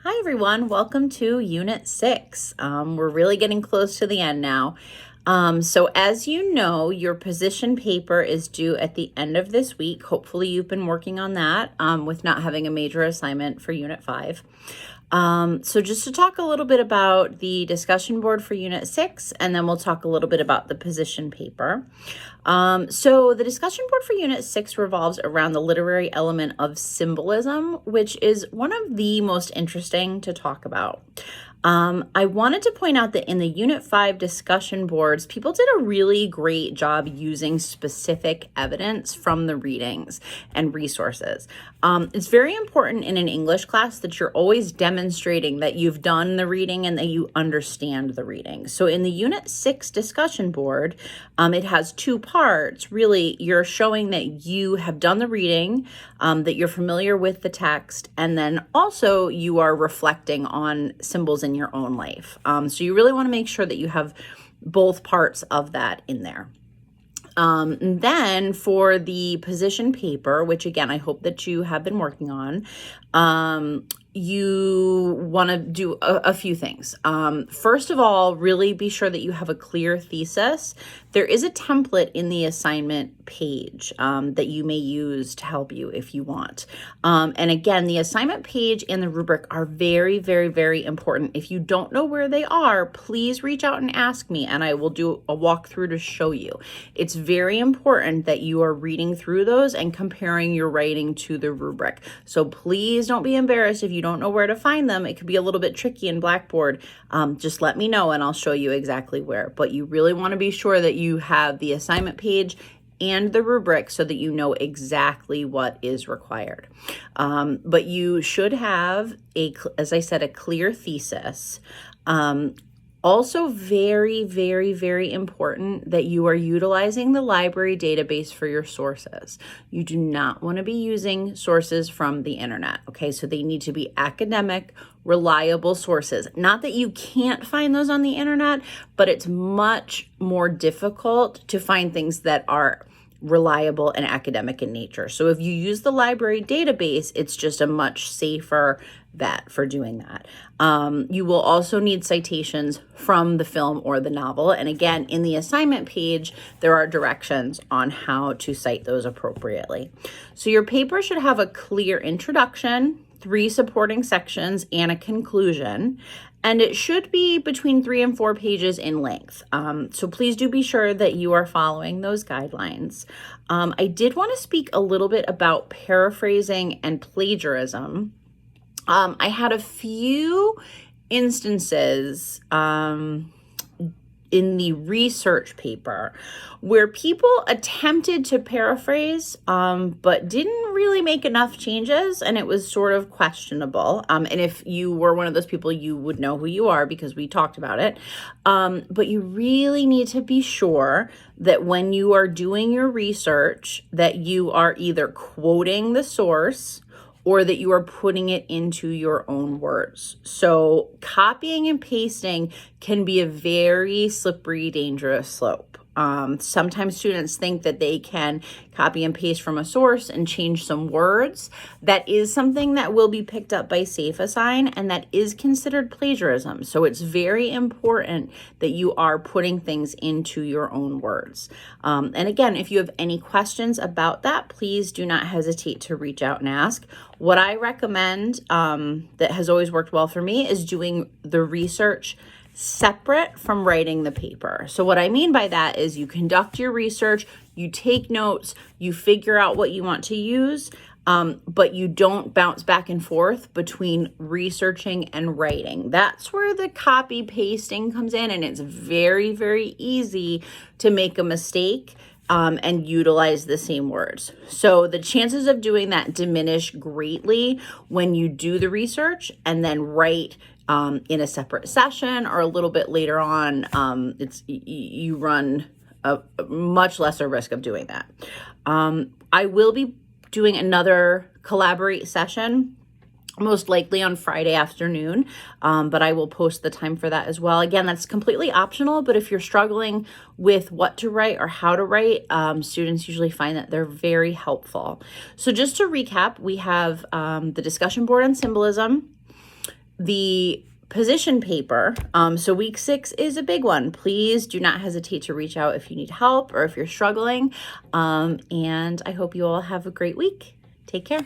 Hi everyone, welcome to Unit 6. We're really getting close to the end now. So as you know, your position paper is due at the end of this week. Hopefully you've been working on that with not having a major assignment for Unit 5. So just to talk a little bit about the discussion board for Unit 6, and then we'll talk a little bit about the position paper. So the discussion board for Unit 6 revolves around the literary element of symbolism, which is one of the most interesting to talk about. I wanted to point out that in the Unit 5 discussion boards, people did a really great job using specific evidence from the readings and resources. It's very important in an English class that you're always demonstrating that you've done the reading and that you understand the reading. So in the Unit 6 discussion board, it has two parts. Really, you're showing that you have done the reading, that you're familiar with the text, and then also you are reflecting on symbols in your own life. So you really want to make sure that you have both parts of that in there. And then for the position paper, which again, I hope that you have been working on, you want to do a few things. First of all, really be sure that you have a clear thesis. There is a template in the assignment page that you may use to help you if you want. And again, the assignment page and the rubric are very, very, very important. If you don't know where they are, please reach out and ask me, and I will do a walkthrough to show you. It's very important that you are reading through those and comparing your writing to the rubric. So please don't be embarrassed if you don't know where to find them. It could be a little bit tricky in Blackboard. Just let me know and I'll show you exactly where. But you really want to be sure that you have the assignment page and the rubric so that you know exactly what is required. But you should have, as I said, a clear thesis. Also very, very, very important that you are utilizing the library database for your sources. You do not want to be using sources from the internet, okay? So they need to be academic, reliable sources. Not that you can't find those on the internet, but it's much more difficult to find things that are reliable and academic in nature. So if you use the library database, it's just a much safer bet for doing that. You will also need citations from the film or the novel. And again, in the assignment page, there are directions on how to cite those appropriately. So your paper should have a clear introduction, 3 supporting sections, and a conclusion. And it should be between 3 and 4 pages in length. So please do be sure that you are following those guidelines. I did want to speak a little bit about paraphrasing and plagiarism. I had a few instances in the research paper where people attempted to paraphrase, but didn't really make enough changes, and it was sort of questionable. And if you were one of those people, you would know who you are because we talked about it. But you really need to be sure that when you are doing your research, that you are either quoting the source or that you are putting it into your own words. So copying and pasting can be a very slippery, dangerous slope. Sometimes students think that they can copy and paste from a source and change some words. That is something that will be picked up by SafeAssign, and that is considered plagiarism. So it's very important that you are putting things into your own words. And again, if you have any questions about that, please do not hesitate to reach out and ask. What I recommend that has always worked well for me is doing the research separate from writing the paper. So what I mean by that is you conduct your research, you take notes, you figure out what you want to use, but you don't bounce back and forth between researching and writing. That's where the copy pasting comes in, and it's very, very easy to make a mistake and utilize the same words. So the chances of doing that diminish greatly when you do the research and then write in a separate session or a little bit later on. You run a much lesser risk of doing that. I will be doing another Collaborate session, most likely on Friday afternoon, but I will post the time for that as well. Again, that's completely optional, but if you're struggling with what to write or how to write, students usually find that they're very helpful. So just to recap, we have the discussion board on symbolism, the position paper. So week 6 is a big one. Please do not hesitate to reach out if you need help or if you're struggling. And I hope you all have a great week. Take care.